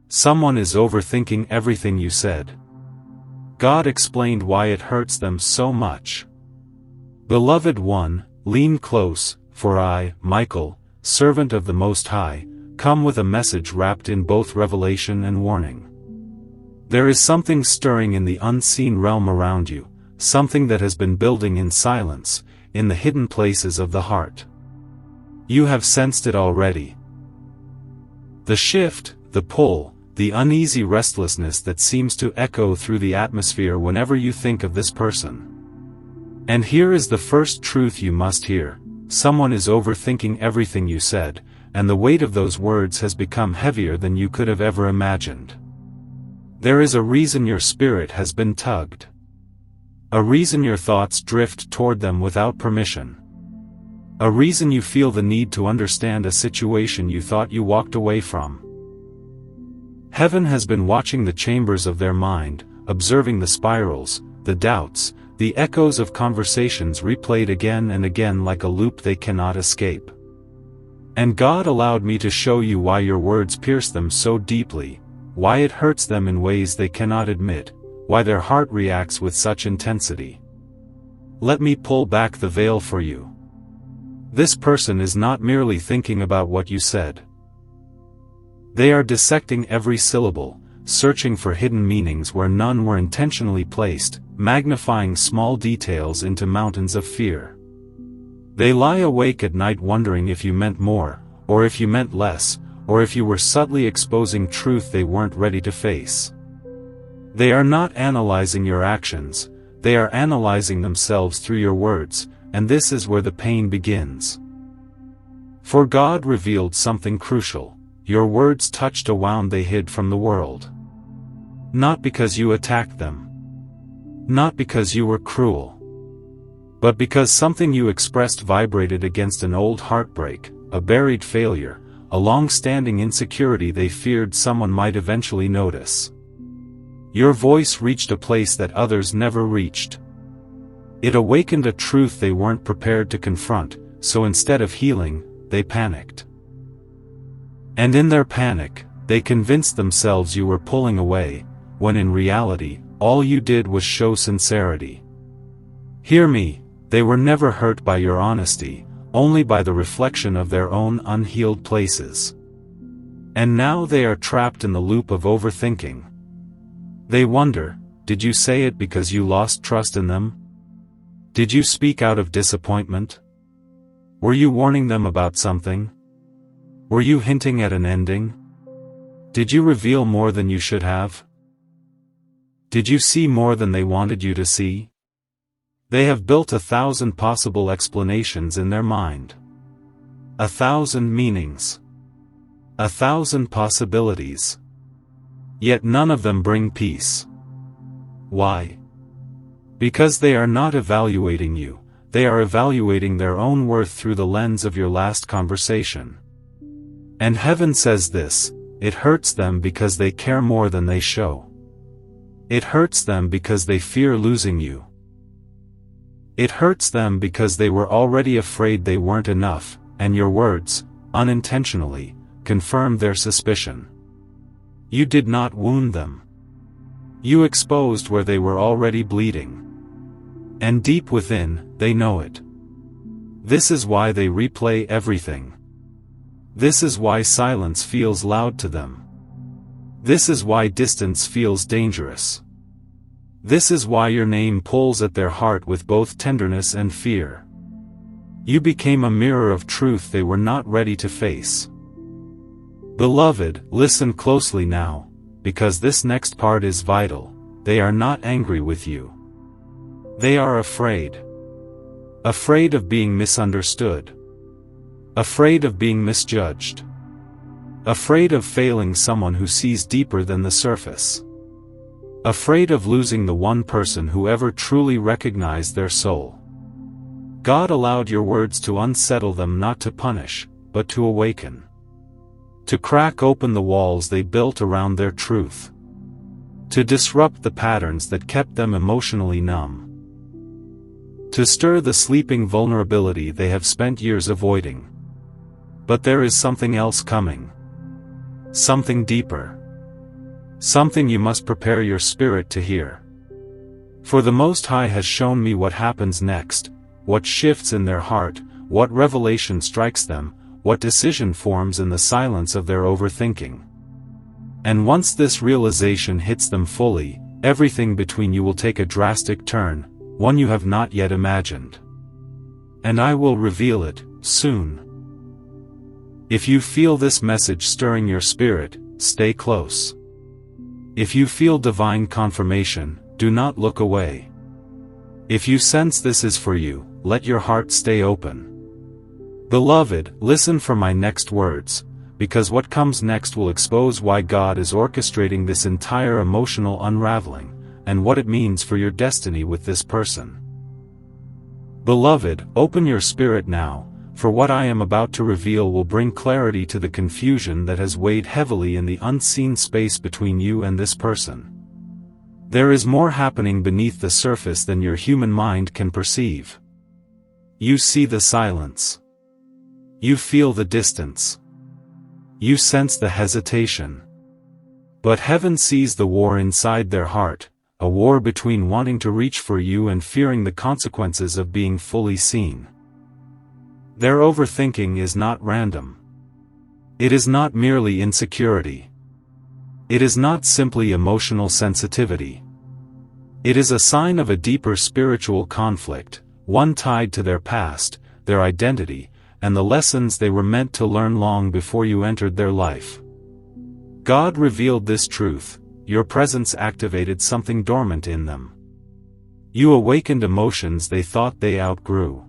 Someone is overthinking everything you said. God explained why it hurts them so much. Beloved one, lean close, for I, Michael, servant of the Most High, come with a message wrapped in both revelation and warning. There is something stirring in the unseen realm around you, something that has been building in silence, in the hidden places of the heart. You have sensed it already. The shift, the pull, the uneasy restlessness that seems to echo through the atmosphere whenever you think of this person. And here is the first truth you must hear: someone is overthinking everything you said, and the weight of those words has become heavier than you could have ever imagined. There is a reason your spirit has been tugged. A reason your thoughts drift toward them without permission. A reason you feel the need to understand a situation you thought you walked away from. Heaven has been watching the chambers of their mind, observing the spirals, the doubts, the echoes of conversations replayed again and again like a loop they cannot escape. And God allowed me to show you why your words pierce them so deeply, why it hurts them in ways they cannot admit, why their heart reacts with such intensity. Let me pull back the veil for you. This person is not merely thinking about what you said. They are dissecting every syllable, searching for hidden meanings where none were intentionally placed, magnifying small details into mountains of fear. They lie awake at night wondering if you meant more, or if you meant less, or if you were subtly exposing truth they weren't ready to face. They are not analyzing your actions, they are analyzing themselves through your words, and this is where the pain begins. For God revealed something crucial: your words touched a wound they hid from the world. Not because you attacked them. Not because you were cruel. But because something you expressed vibrated against an old heartbreak, a buried failure, a long-standing insecurity they feared someone might eventually notice. Your voice reached a place that others never reached. It awakened a truth they weren't prepared to confront, so instead of healing, they panicked. And in their panic, they convinced themselves you were pulling away, when in reality, all you did was show sincerity. Hear me, they were never hurt by your honesty, only by the reflection of their own unhealed places. And now they are trapped in the loop of overthinking. They wonder, did you say it because you lost trust in them? Did you speak out of disappointment? Were you warning them about something? Were you hinting at an ending? Did you reveal more than you should have? Did you see more than they wanted you to see? They have built 1,000 possible explanations in their mind. 1,000 meanings. 1,000 possibilities. Yet none of them bring peace. Why? Because they are not evaluating you, they are evaluating their own worth through the lens of your last conversation. And heaven says this: it hurts them because they care more than they show. It hurts them because they fear losing you. It hurts them because they were already afraid they weren't enough, and your words, unintentionally, confirmed their suspicion. You did not wound them. You exposed where they were already bleeding. And deep within, they know it. This is why they replay everything. This is why silence feels loud to them. This is why distance feels dangerous. This is why your name pulls at their heart with both tenderness and fear. You became a mirror of truth they were not ready to face. Beloved, listen closely now, because this next part is vital. They are not angry with you. They are afraid. Afraid of being misunderstood. Afraid of being misjudged. Afraid of failing someone who sees deeper than the surface. Afraid of losing the one person who ever truly recognized their soul. God allowed your words to unsettle them, not to punish, but to awaken. To crack open the walls they built around their truth. To disrupt the patterns that kept them emotionally numb. To stir the sleeping vulnerability they have spent years avoiding. But there is something else coming. Something deeper. Something you must prepare your spirit to hear. For the Most High has shown me what happens next, what shifts in their heart, what revelation strikes them, what decision forms in the silence of their overthinking. And once this realization hits them fully, everything between you will take a drastic turn, one you have not yet imagined. And I will reveal it, soon. If you feel this message stirring your spirit, stay close. If you feel divine confirmation, do not look away. If you sense this is for you, let your heart stay open. Beloved, listen for my next words, because what comes next will expose why God is orchestrating this entire emotional unraveling, and what it means for your destiny with this person. Beloved, open your spirit now, for what I am about to reveal will bring clarity to the confusion that has weighed heavily in the unseen space between you and this person. There is more happening beneath the surface than your human mind can perceive. You see the silence. You feel the distance. You sense the hesitation. But heaven sees the war inside their heart, a war between wanting to reach for you and fearing the consequences of being fully seen. Their overthinking is not random. It is not merely insecurity. It is not simply emotional sensitivity. It is a sign of a deeper spiritual conflict, one tied to their past, their identity, and the lessons they were meant to learn long before you entered their life. God revealed this truth. Your presence activated something dormant in them. You awakened emotions they thought they outgrew.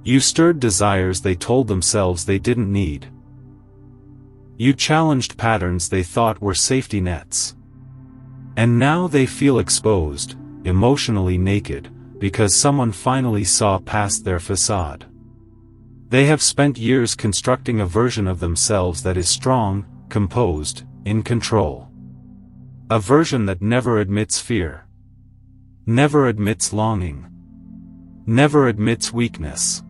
You stirred desires they told themselves they didn't need. You challenged patterns they thought were safety nets. And now they feel exposed, emotionally naked, because someone finally saw past their facade. They have spent years constructing a version of themselves that is strong, composed, in control. A version that never admits fear. Never admits longing. Never admits weakness.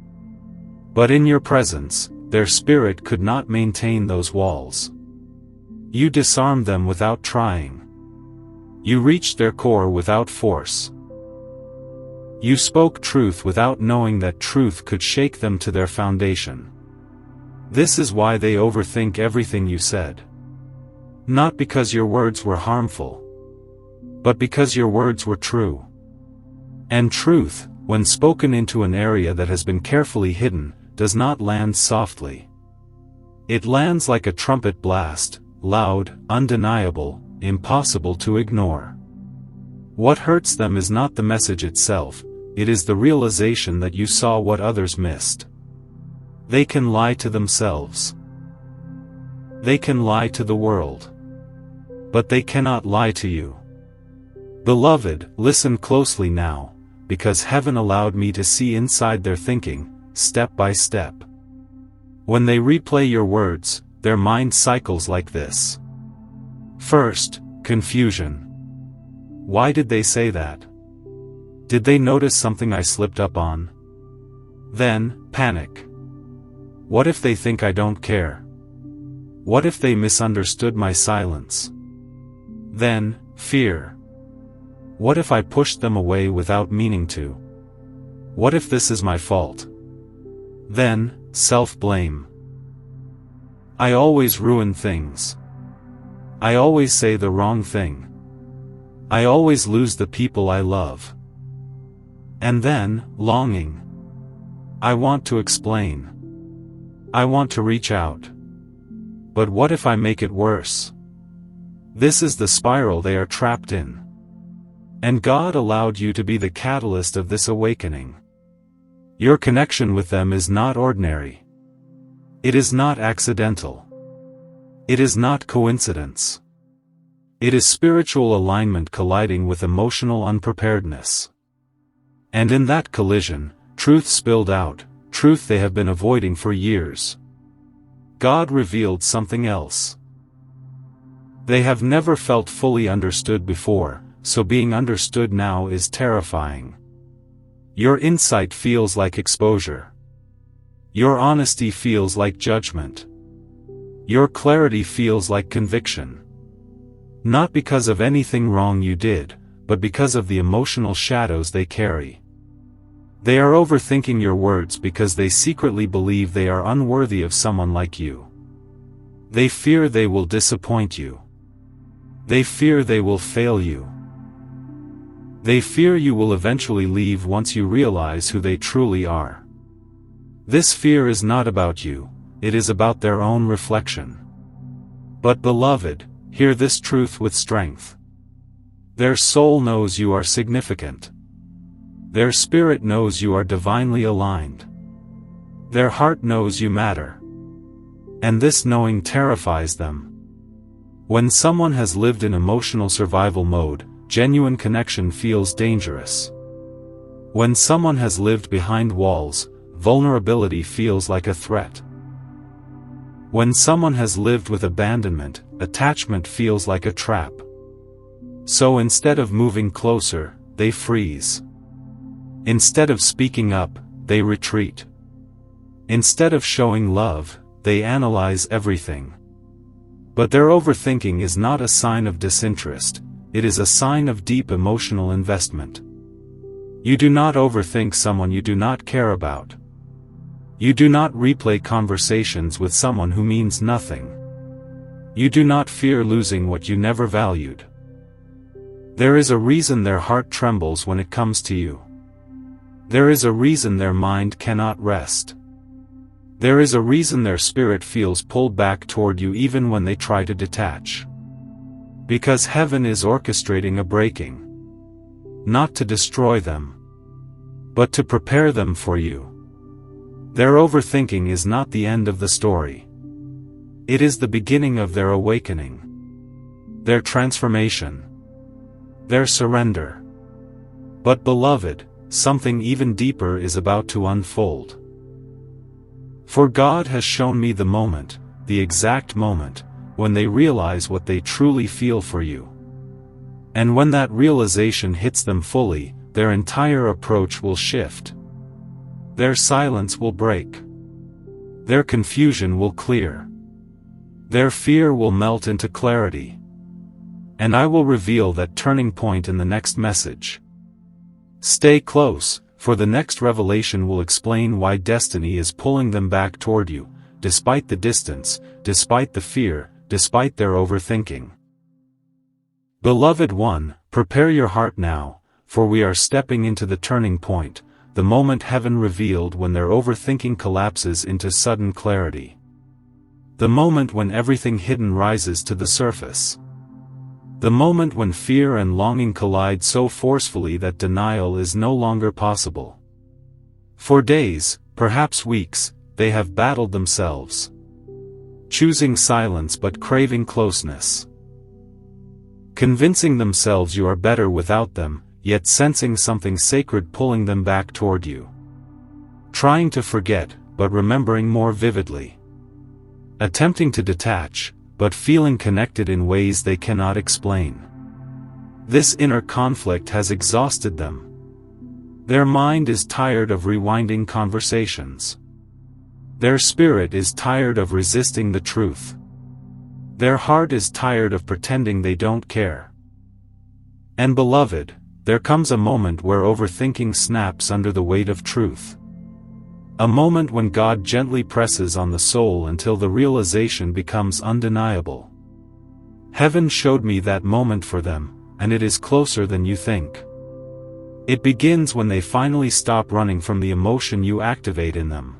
But in your presence, their spirit could not maintain those walls. You disarmed them without trying. You reached their core without force. You spoke truth without knowing that truth could shake them to their foundation. This is why they overthink everything you said. Not because your words were harmful, but because your words were true. And truth, when spoken into an area that has been carefully hidden, does not land softly. It lands like a trumpet blast, loud, undeniable, impossible to ignore. What hurts them is not the message itself, it is the realization that you saw what others missed. They can lie to themselves. They can lie to the world. But they cannot lie to you. Beloved, listen closely now, because heaven allowed me to see inside their thinking, step by step. When they replay your words, their mind cycles like this. First, confusion. Why did they say that? Did they notice something I slipped up on? Then, panic. What if they think I don't care? What if they misunderstood my silence? Then, fear. What if I pushed them away without meaning to? What if this is my fault? Then, self-blame. I always ruin things. I always say the wrong thing. I always lose the people I love. And then, longing. I want to explain. I want to reach out. But what if I make it worse? This is the spiral they are trapped in. And God allowed you to be the catalyst of this awakening. Your connection with them is not ordinary. It is not accidental. It is not coincidence. It is spiritual alignment colliding with emotional unpreparedness. And in that collision, truth spilled out, truth they have been avoiding for years. God revealed something else. They have never felt fully understood before, so being understood now is terrifying. Your insight feels like exposure. Your honesty feels like judgment. Your clarity feels like conviction. Not because of anything wrong you did, but because of the emotional shadows they carry. They are overthinking your words because they secretly believe they are unworthy of someone like you. They fear they will disappoint you. They fear they will fail you. They fear you will eventually leave once you realize who they truly are. This fear is not about you, it is about their own reflection. But beloved, hear this truth with strength. Their soul knows you are significant. Their spirit knows you are divinely aligned. Their heart knows you matter. And this knowing terrifies them. When someone has lived in emotional survival mode, genuine connection feels dangerous. When someone has lived behind walls, vulnerability feels like a threat. When someone has lived with abandonment, attachment feels like a trap. So instead of moving closer, they freeze. Instead of speaking up, they retreat. Instead of showing love, they analyze everything. But their overthinking is not a sign of disinterest, it is a sign of deep emotional investment. You do not overthink someone you do not care about. You do not replay conversations with someone who means nothing. You do not fear losing what you never valued. There is a reason their heart trembles when it comes to you. There is a reason their mind cannot rest. There is a reason their spirit feels pulled back toward you even when they try to detach. Because heaven is orchestrating a breaking. Not to destroy them, but to prepare them for you. Their overthinking is not the end of the story. It is the beginning of their awakening. Their transformation. Their surrender. But beloved, something even deeper is about to unfold. For God has shown me the moment, the exact moment, when they realize what they truly feel for you. And when that realization hits them fully, their entire approach will shift. Their silence will break. Their confusion will clear. Their fear will melt into clarity. And I will reveal that turning point in the next message. Stay close, for the next revelation will explain why destiny is pulling them back toward you, despite the distance, despite the fear, despite their overthinking. Beloved one, prepare your heart now, for we are stepping into the turning point, the moment heaven revealed when their overthinking collapses into sudden clarity. The moment when everything hidden rises to the surface. The moment when fear and longing collide so forcefully that denial is no longer possible. For days, perhaps weeks, they have battled themselves. Choosing silence but craving closeness. Convincing themselves you are better without them, yet sensing something sacred pulling them back toward you. Trying to forget, but remembering more vividly. Attempting to detach, but feeling connected in ways they cannot explain. This inner conflict has exhausted them. Their mind is tired of rewinding conversations. Their spirit is tired of resisting the truth. Their heart is tired of pretending they don't care. And beloved, there comes a moment where overthinking snaps under the weight of truth. A moment when God gently presses on the soul until the realization becomes undeniable. Heaven showed me that moment for them, and it is closer than you think. It begins when they finally stop running from the emotion you activate in them.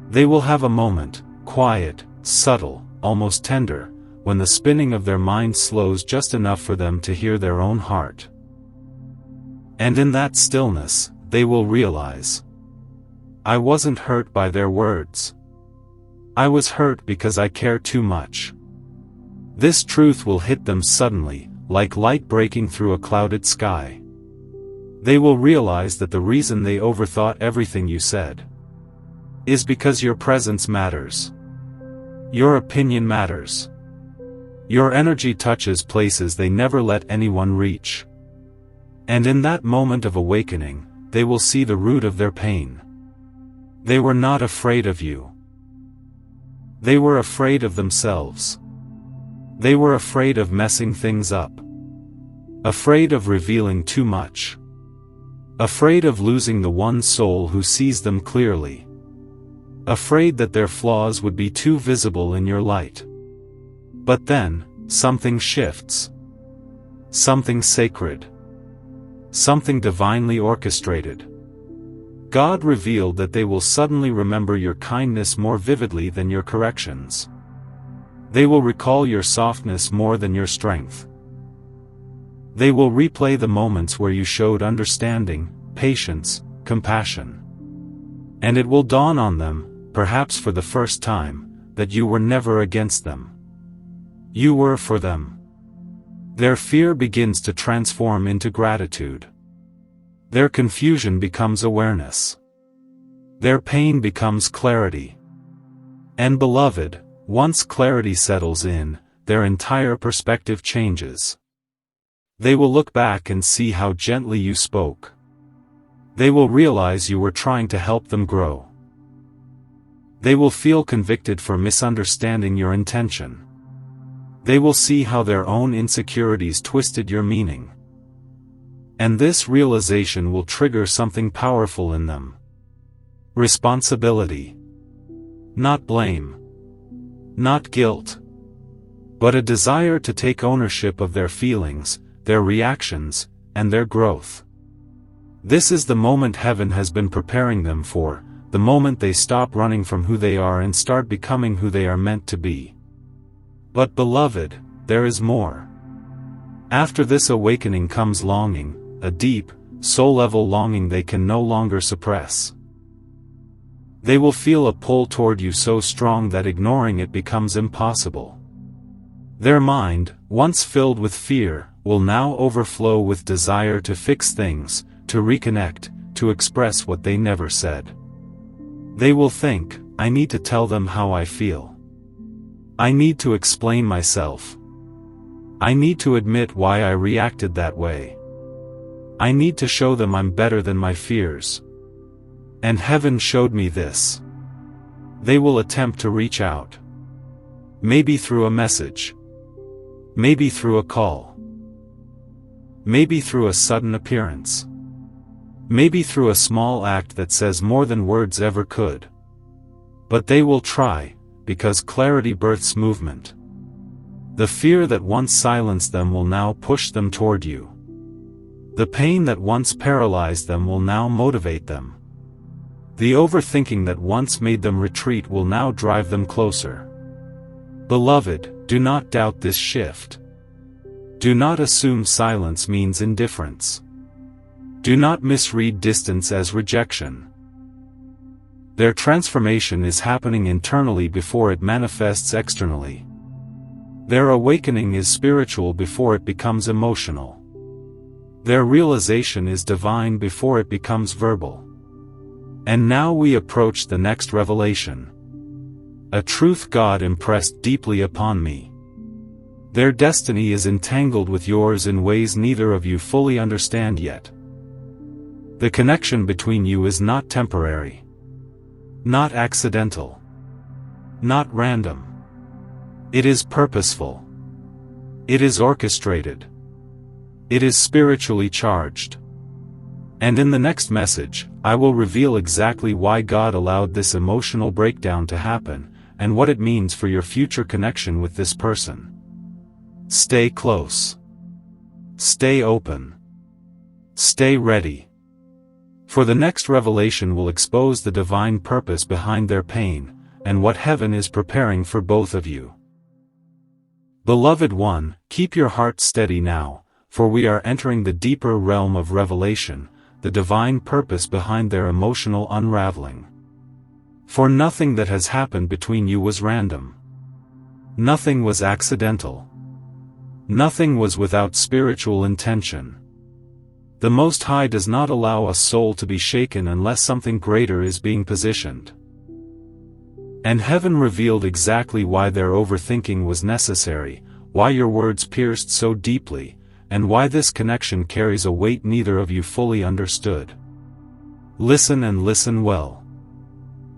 They will have a moment, quiet, subtle, almost tender, when the spinning of their mind slows just enough for them to hear their own heart. And in that stillness, they will realize, I wasn't hurt by their words. I was hurt because I care too much. This truth will hit them suddenly, like light breaking through a clouded sky. They will realize that the reason they overthought everything you said is because your presence matters. Your opinion matters. Your energy touches places they never let anyone reach. And in that moment of awakening, they will see the root of their pain. They were not afraid of you. They were afraid of themselves. They were afraid of messing things up. Afraid of revealing too much. Afraid of losing the one soul who sees them clearly. Afraid that their flaws would be too visible in your light. But then, something shifts. Something sacred. Something divinely orchestrated. God revealed that they will suddenly remember your kindness more vividly than your corrections. They will recall your softness more than your strength. They will replay the moments where you showed understanding, patience, compassion. And it will dawn on them, perhaps for the first time, that you were never against them. You were for them. Their fear begins to transform into gratitude. Their confusion becomes awareness. Their pain becomes clarity. And beloved, once clarity settles in, their entire perspective changes. They will look back and see how gently you spoke. They will realize you were trying to help them grow. They will feel convicted for misunderstanding your intention. They will see how their own insecurities twisted your meaning. And this realization will trigger something powerful in them. Responsibility. Not blame. Not guilt. But a desire to take ownership of their feelings, their reactions, and their growth. This is the moment heaven has been preparing them for, the moment they stop running from who they are and start becoming who they are meant to be. But beloved, there is more. After this awakening comes longing, a deep, soul-level longing they can no longer suppress. They will feel a pull toward you so strong that ignoring it becomes impossible. Their mind, once filled with fear, will now overflow with desire to fix things, to reconnect, to express what they never said. They will think, I need to tell them how I feel. I need to explain myself. I need to admit why I reacted that way. I need to show them I'm better than my fears. And heaven showed me this. They will attempt to reach out. Maybe through a message. Maybe through a call. Maybe through a sudden appearance. Maybe through a small act that says more than words ever could. But they will try, because clarity births movement. The fear that once silenced them will now push them toward you. The pain that once paralyzed them will now motivate them. The overthinking that once made them retreat will now drive them closer. Beloved, do not doubt this shift. Do not assume silence means indifference. Do not misread distance as rejection. Their transformation is happening internally before it manifests externally. Their awakening is spiritual before it becomes emotional. Their realization is divine before it becomes verbal. And now we approach the next revelation. A truth God impressed deeply upon me. Their destiny is entangled with yours in ways neither of you fully understand yet. The connection between you is not temporary. Not accidental. Not random. It is purposeful. It is orchestrated. It is spiritually charged. And in the next message, I will reveal exactly why God allowed this emotional breakdown to happen, and what it means for your future connection with this person. Stay close. Stay open. Stay ready. For the next revelation will expose the divine purpose behind their pain, and what heaven is preparing for both of you. Beloved one, keep your heart steady now, for we are entering the deeper realm of revelation, the divine purpose behind their emotional unraveling. For nothing that has happened between you was random. Nothing was accidental. Nothing was without spiritual intention. The Most High does not allow a soul to be shaken unless something greater is being positioned. And heaven revealed exactly why their overthinking was necessary, why your words pierced so deeply, and why this connection carries a weight neither of you fully understood. Listen and listen well.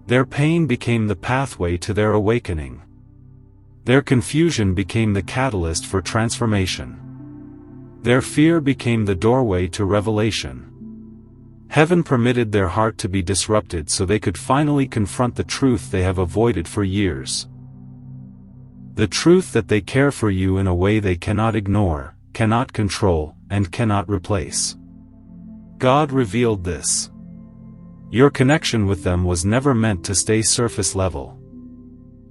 Their pain became the pathway to their awakening. Their confusion became the catalyst for transformation. Their fear became the doorway to revelation. Heaven permitted their heart to be disrupted so they could finally confront the truth they have avoided for years. The truth that they care for you in a way they cannot ignore, cannot control, and cannot replace. God revealed this. Your connection with them was never meant to stay surface level.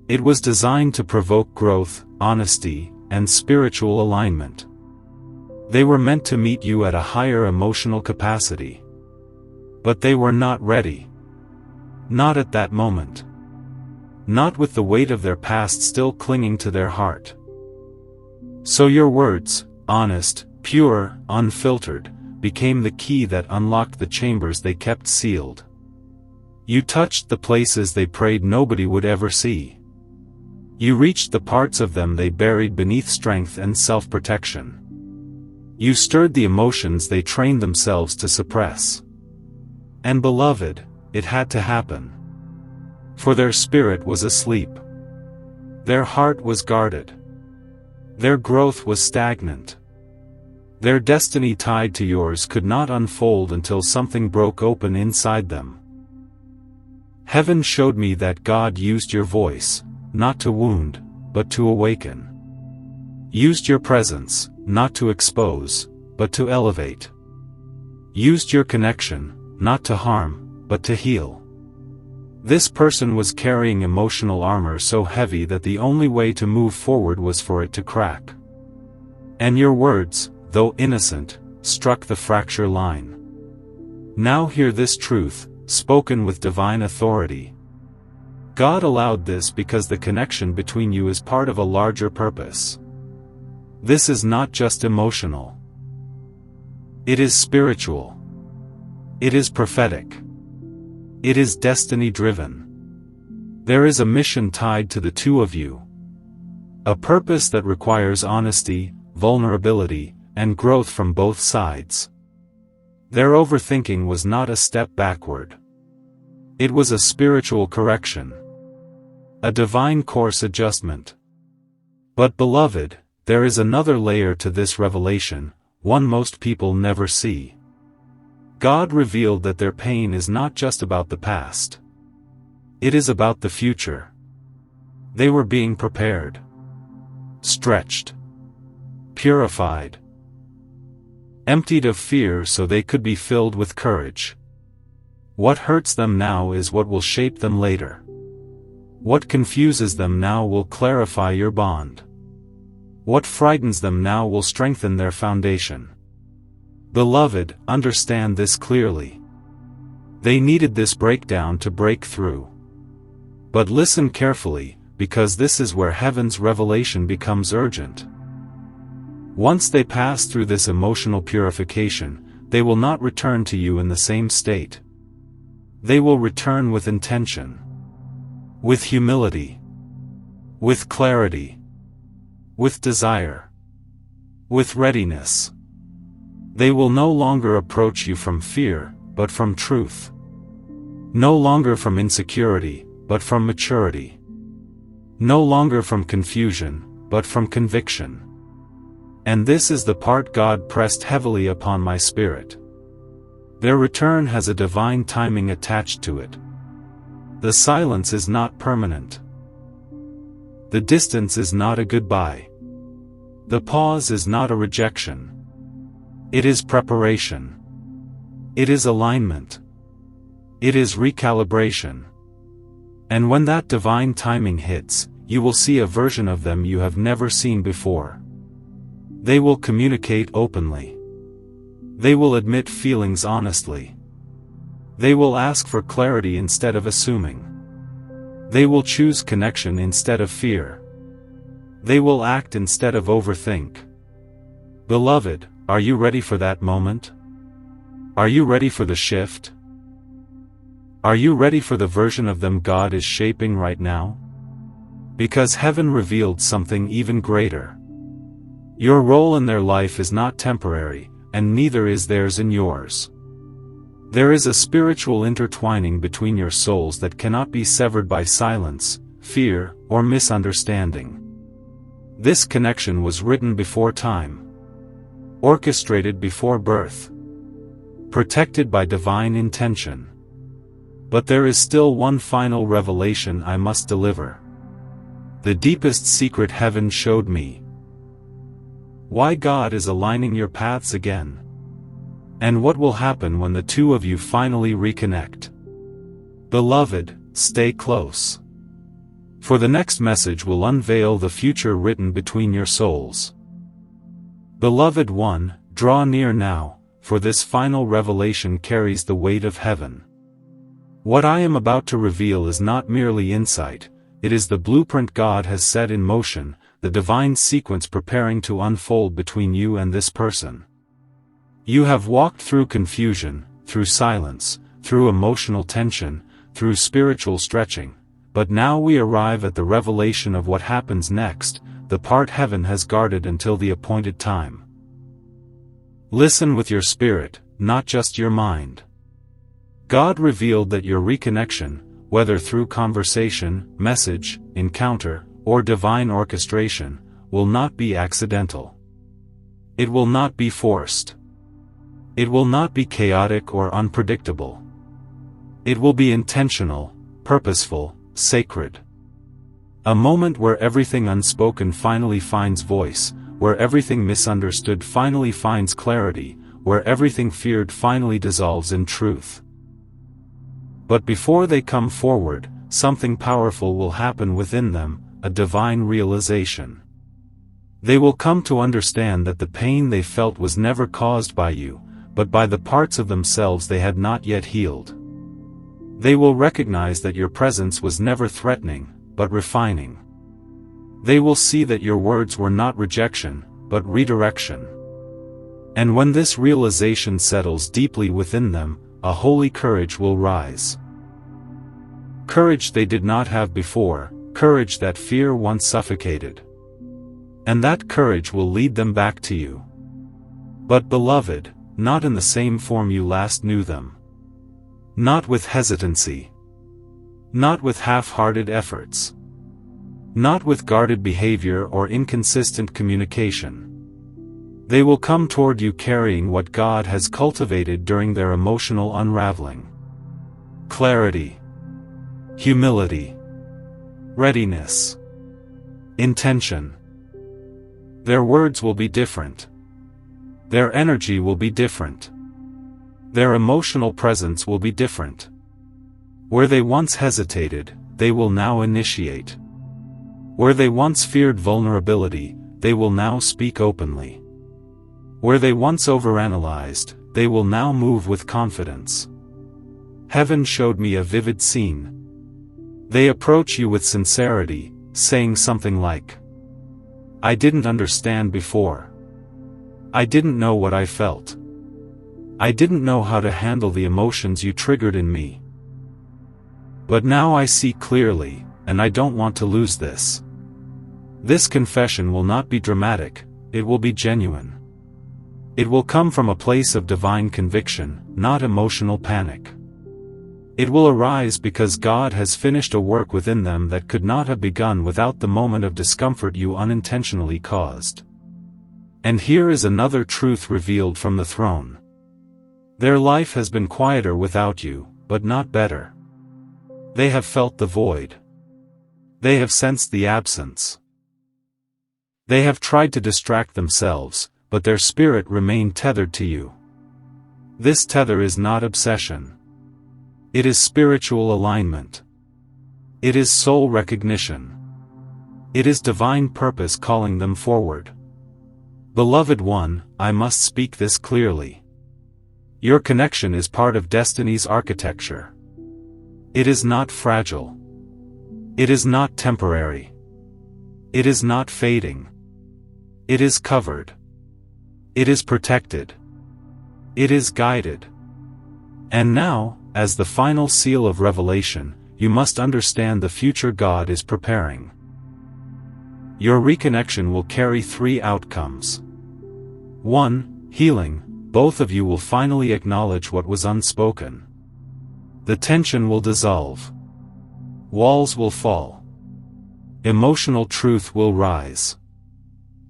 It was designed to provoke growth, honesty, and spiritual alignment. They were meant to meet you at a higher emotional capacity. But they were not ready. Not at that moment. Not with the weight of their past still clinging to their heart. So your words, honest, pure, unfiltered, became the key that unlocked the chambers they kept sealed. You touched the places they prayed nobody would ever see. You reached the parts of them they buried beneath strength and self-protection. You stirred the emotions they trained themselves to suppress. And beloved, it had to happen. For their spirit was asleep. Their heart was guarded. Their growth was stagnant. Their destiny tied to yours could not unfold until something broke open inside them. Heaven showed me that God used your voice, not to wound, but to awaken. Used your presence, not to expose, but to elevate. Used your connection, not to harm, but to heal. This person was carrying emotional armor so heavy that the only way to move forward was for it to crack. And your words, though innocent, struck the fracture line. Now hear this truth, spoken with divine authority. God allowed this because the connection between you is part of a larger purpose. This is not just emotional. It is spiritual. It is prophetic. It is destiny-driven. There is a mission tied to the two of you. A purpose that requires honesty, vulnerability, and growth from both sides. Their overthinking was not a step backward. It was a spiritual correction. A divine course adjustment. But beloved, there is another layer to this revelation, one most people never see. God revealed that their pain is not just about the past. It is about the future. They were being prepared. Stretched. Purified. Emptied of fear so they could be filled with courage. What hurts them now is what will shape them later. What confuses them now will clarify your bond. What frightens them now will strengthen their foundation. Beloved, understand this clearly. They needed this breakdown to break through. But listen carefully, because this is where heaven's revelation becomes urgent. Once they pass through this emotional purification, they will not return to you in the same state. They will return with intention. With humility. With clarity. With desire. With readiness. They will no longer approach you from fear, but from truth. No longer from insecurity, but from maturity. No longer from confusion, but from conviction. And this is the part God pressed heavily upon my spirit. Their return has a divine timing attached to it. The silence is not permanent. The distance is not a goodbye. The pause is not a rejection. It is preparation. It is alignment. It is recalibration. And when that divine timing hits, you will see a version of them you have never seen before. They will communicate openly. They will admit feelings honestly. They will ask for clarity instead of assuming. They will choose connection instead of fear. They will act instead of overthink. Beloved, are you ready for that moment? Are you ready for the shift? Are you ready for the version of them God is shaping right now? Because heaven revealed something even greater. Your role in their life is not temporary, and neither is theirs in yours. There is a spiritual intertwining between your souls that cannot be severed by silence, fear, or misunderstanding. This connection was written before time, orchestrated before birth, protected by divine intention. But there is still one final revelation I must deliver. The deepest secret heaven showed me. Why God is aligning your paths again. And what will happen when the two of you finally reconnect. Beloved, stay close. For the next message will unveil the future written between your souls. Beloved one, draw near now, for this final revelation carries the weight of heaven. What I am about to reveal is not merely insight, it is the blueprint God has set in motion, the divine sequence preparing to unfold between you and this person. You have walked through confusion, through silence, through emotional tension, through spiritual stretching, but now we arrive at the revelation of what happens next, the part heaven has guarded until the appointed time. Listen with your spirit, not just your mind. God revealed that your reconnection, whether through conversation, message, encounter, or divine orchestration, will not be accidental. It will not be forced. It will not be chaotic or unpredictable. It will be intentional, purposeful, sacred. A moment where everything unspoken finally finds voice, where everything misunderstood finally finds clarity, where everything feared finally dissolves in truth. But before they come forward, something powerful will happen within them, a divine realization. They will come to understand that the pain they felt was never caused by you, but by the parts of themselves they had not yet healed. They will recognize that your presence was never threatening, but refining. They will see that your words were not rejection, but redirection. And when this realization settles deeply within them, a holy courage will rise. Courage they did not have before, courage that fear once suffocated. And that courage will lead them back to you. But beloved, not in the same form you last knew them. Not with hesitancy. Not with half-hearted efforts. Not with guarded behavior or inconsistent communication. They will come toward you carrying what God has cultivated during their emotional unraveling. Clarity. Humility. Readiness. Intention. Their words will be different. Their energy will be different. Their emotional presence will be different. Where they once hesitated, they will now initiate. Where they once feared vulnerability, they will now speak openly. Where they once overanalyzed, they will now move with confidence. Heaven showed me a vivid scene. They approach you with sincerity, saying something like, "I didn't understand before. I didn't know what I felt. I didn't know how to handle the emotions you triggered in me. But now I see clearly, and I don't want to lose this." This confession will not be dramatic, it will be genuine. It will come from a place of divine conviction, not emotional panic. It will arise because God has finished a work within them that could not have begun without the moment of discomfort you unintentionally caused. And here is another truth revealed from the throne. Their life has been quieter without you, but not better. They have felt the void. They have sensed the absence. They have tried to distract themselves, but their spirit remained tethered to you. This tether is not obsession. It is spiritual alignment. It is soul recognition. It is divine purpose calling them forward. Beloved one, I must speak this clearly. Your connection is part of destiny's architecture. It is not fragile. It is not temporary. It is not fading. It is covered. It is protected. It is guided. And now, as the final seal of revelation, you must understand the future God is preparing. Your reconnection will carry 3 outcomes. 1. Healing. Both of you will finally acknowledge what was unspoken. The tension will dissolve. Walls will fall. Emotional truth will rise.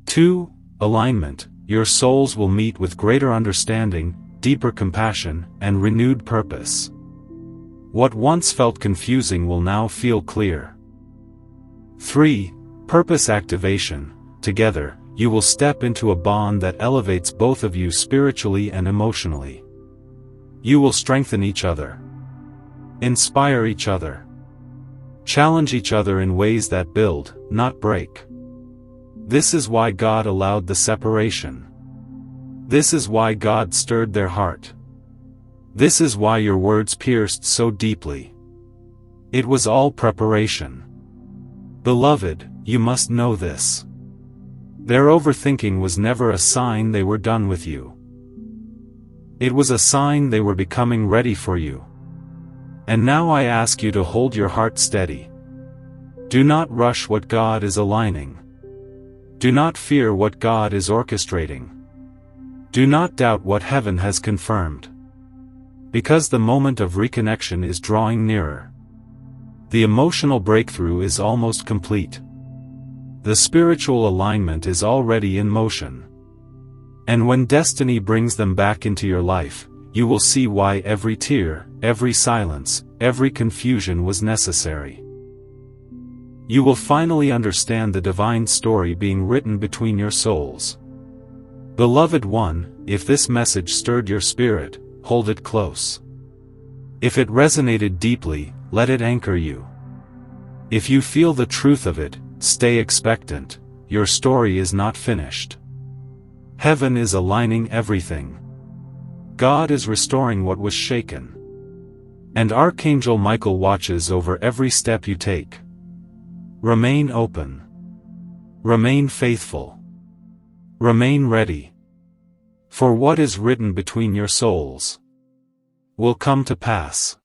2. Alignment. Your souls will meet with greater understanding, deeper compassion, and renewed purpose. What once felt confusing will now feel clear. 3. Purpose activation. Together, you will step into a bond that elevates both of you spiritually and emotionally. You will strengthen each other, inspire each other, challenge each other in ways that build, not break. This is why God allowed the separation. This is why God stirred their heart. This is why your words pierced so deeply. It was all preparation. Beloved, you must know this. Their overthinking was never a sign they were done with you. It was a sign they were becoming ready for you. And now I ask you to hold your heart steady. Do not rush what God is aligning. Do not fear what God is orchestrating. Do not doubt what heaven has confirmed. Because the moment of reconnection is drawing nearer. The emotional breakthrough is almost complete. The spiritual alignment is already in motion. And when destiny brings them back into your life, you will see why every tear, every silence, every confusion was necessary. You will finally understand the divine story being written between your souls. Beloved one, if this message stirred your spirit, hold it close. If it resonated deeply, let it anchor you. If you feel the truth of it, stay expectant. Your story is not finished. Heaven is aligning everything. God is restoring what was shaken. And Archangel Michael watches over every step you take. Remain open. Remain faithful. Remain ready. For what is written between your souls will come to pass.